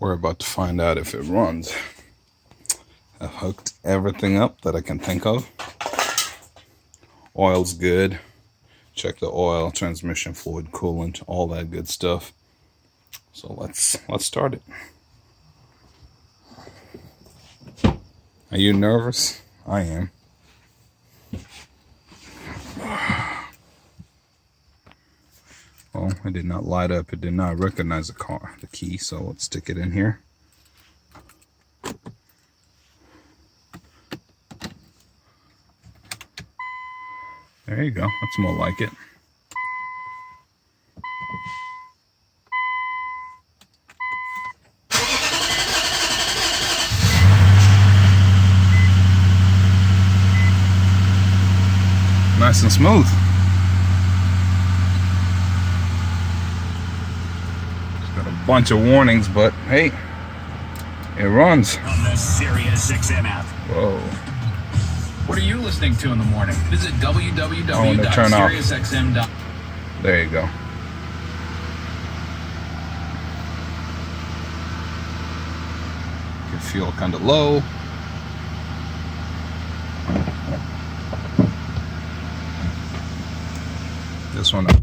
We're about to find out if it runs. I've hooked everything up that I can think of. Oil's good. Check the oil, transmission fluid, coolant, all that good stuff. So let's start it. Are you nervous? I am. Well, it did not light up. It did not recognize the key, so let's stick it in here. There you go. That's more like it. Nice and smooth. It's got a bunch of warnings, but hey, it runs. On the Sirius XM app. Whoa. What are you listening to in the morning? Visit www.siriusxm.com. There you go. Can feel kind of low. This one up.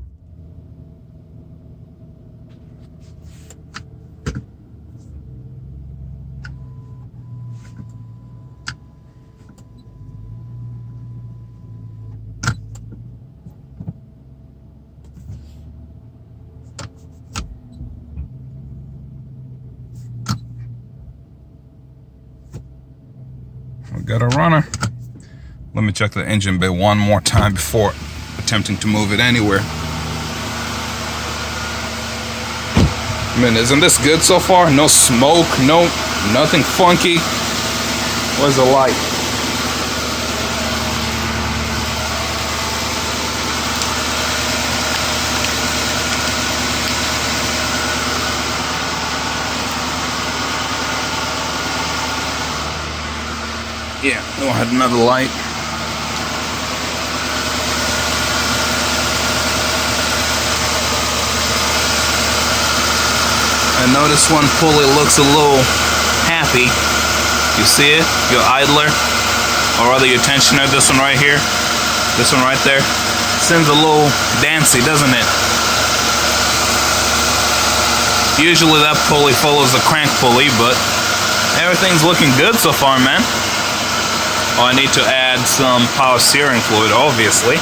We got a runner. Let me check the engine bay one more time before attempting to move it anywhere. I mean, isn't this good so far? No smoke, nothing funky. Where's the light? Yeah, no, I had another light. I know this one pulley looks a little happy. You see it? Your idler, or rather your tensioner, this one right here, this one right there, seems a little dancy, doesn't it? Usually that pulley follows the crank pulley, but everything's looking good so far, man. Oh, I need to add some power steering fluid, obviously,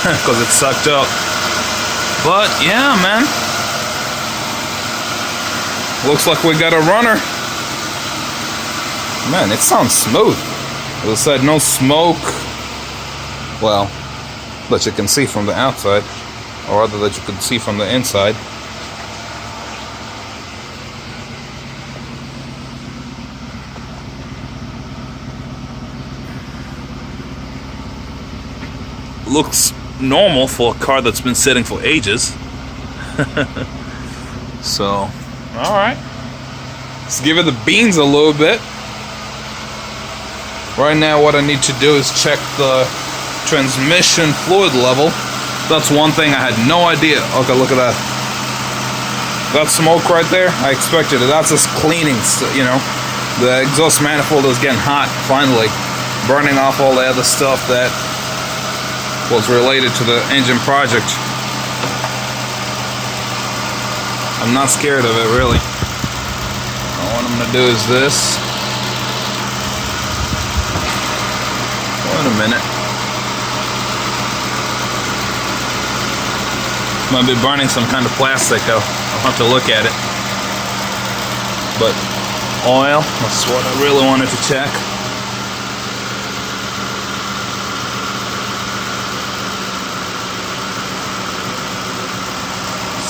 because it's sucked up. But yeah, man. Looks like we got a runner. Man, it sounds smooth. As I said, no smoke. Well, that you can see from the outside, or rather that you can see from the inside. Looks normal for a car that's been sitting for ages. So, alright. Let's give it the beans a little bit. Right now what I need to do is check the transmission fluid level. That's one thing I had no idea. Okay, look at that. That smoke right there, I expected it. That's just cleaning, you know. The exhaust manifold is getting hot, finally. Burning off all the other stuff that was related to the engine project. I'm not scared of it, really. What I'm gonna do is this. Wait a minute. Might be burning some kind of plastic. I'll have to look at it. But oil, that's what I really wanted to check.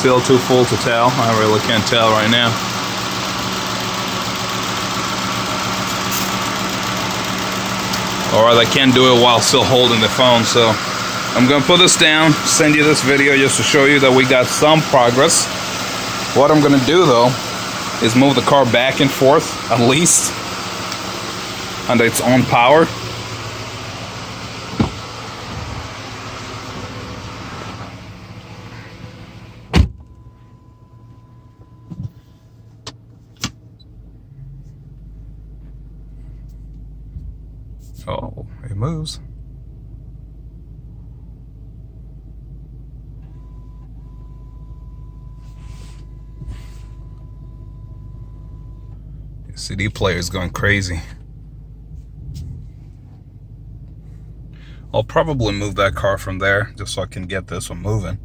Still too full to tell. I really can't tell right now. Or I can't do it while still holding the phone, so I'm gonna put this down, send you this video just to show you that we got some progress. What I'm gonna do though is move the car back and forth at least under its own power. Oh, it moves. The CD player is going crazy. I'll probably move that car from there just so I can get this one moving.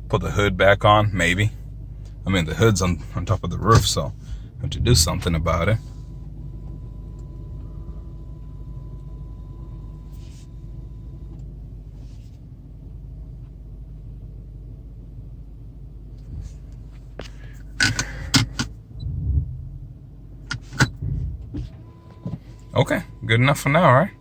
Put the hood back on, maybe. I mean, the hood's on top of the roof, so I have to do something about it. Okay, good enough for now, right?